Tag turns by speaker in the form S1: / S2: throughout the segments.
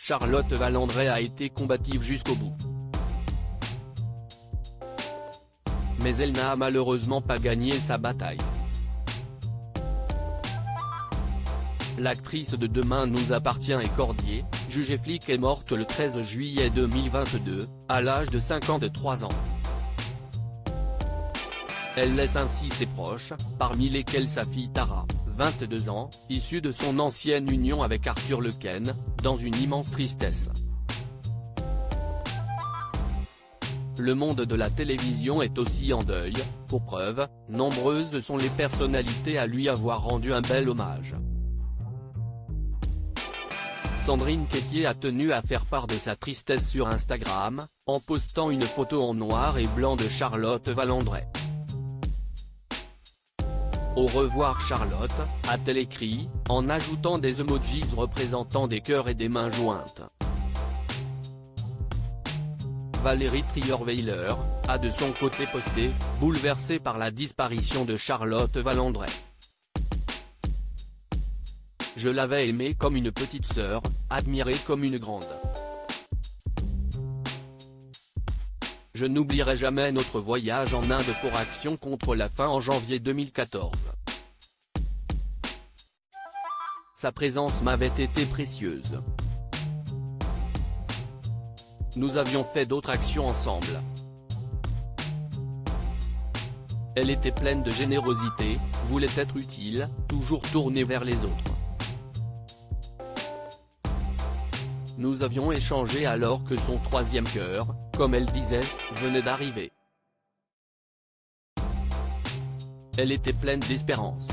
S1: Charlotte Valandrey a été combative jusqu'au bout. Mais elle n'a malheureusement pas gagné sa bataille. L'actrice de Demain nous appartient et Cordier, jugée flic, est morte le 13 juillet 2022, à l'âge de 53 ans. Elle laisse ainsi ses proches, parmi lesquels sa fille Tara, 22 ans, issue de son ancienne union avec Arthur Lequesne, dans une immense tristesse. Le monde de la télévision est aussi en deuil, pour preuve, nombreuses sont les personnalités à lui avoir rendu un bel hommage. Sandrine Quétier a tenu à faire part de sa tristesse sur Instagram, en postant une photo en noir et blanc de Charlotte Valandrey. Au revoir Charlotte, a-t-elle écrit, en ajoutant des emojis représentant des cœurs et des mains jointes. Valérie Trierweiler a de son côté posté, bouleversée par la disparition de Charlotte Valandrey. Je l'avais aimée comme une petite sœur, admirée comme une grande. Je n'oublierai jamais notre voyage en Inde pour Action contre la faim en janvier 2014. Sa présence m'avait été précieuse. Nous avions fait d'autres actions ensemble. Elle était pleine de générosité, voulait être utile, toujours tournée vers les autres. Nous avions échangé alors que son troisième cœur, comme elle disait, venait d'arriver. Elle était pleine d'espérance.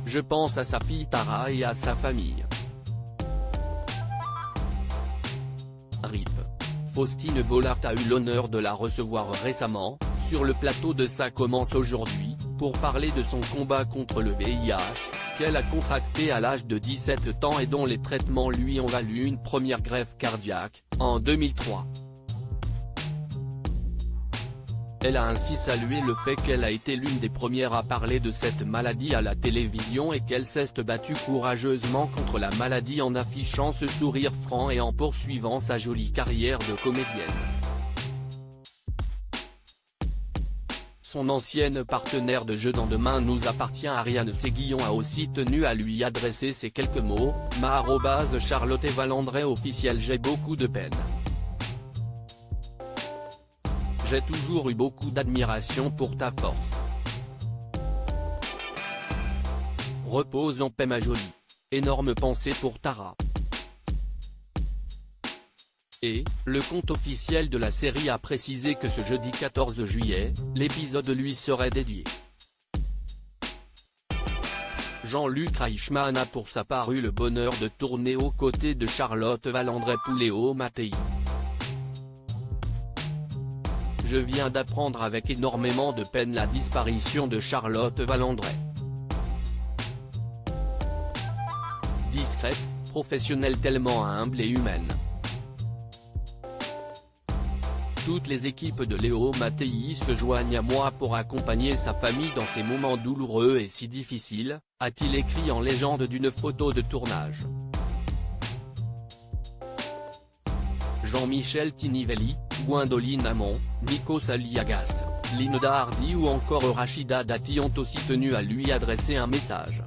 S1: Je pense à sa fille Tara et à sa famille. RIP. Faustine Bollard a eu l'honneur de la recevoir récemment, sur le plateau de Ça commence aujourd'hui, pour parler de son combat contre le VIH, qu'elle a contracté à l'âge de 17 ans et dont les traitements lui ont valu une première greffe cardiaque, en 2003. Elle a ainsi salué le fait qu'elle a été l'une des premières à parler de cette maladie à la télévision et qu'elle s'est battue courageusement contre la maladie en affichant ce sourire franc et en poursuivant sa jolie carrière de comédienne. Son ancienne partenaire de jeu dans Demain nous appartient Ariane Séguillon a aussi tenu à lui adresser ces quelques mots, @Charlotte Valandrey officielle. J'ai beaucoup de peine. J'ai toujours eu beaucoup d'admiration pour ta force. Repose en paix ma jolie. Énorme pensée pour Tara. Et, le compte officiel de la série a précisé que ce jeudi 14 juillet, l'épisode lui serait dédié. Jean-Luc Reichmann a pour sa part eu le bonheur de tourner aux côtés de Charlotte Valandrey pour Léo Mattei. Je viens d'apprendre avec énormément de peine la disparition de Charlotte Valandrey. Discrète, professionnelle, tellement humble et humaine. Toutes les équipes de Léo Mattei se joignent à moi pour accompagner sa famille dans ces moments douloureux et si difficiles, a-t-il écrit en légende d'une photo de tournage. Jean-Michel Tinivelli, Gwendoline Amon, Nikos Aliagas, Linda Hardy ou encore Rachida Dati ont aussi tenu à lui adresser un message.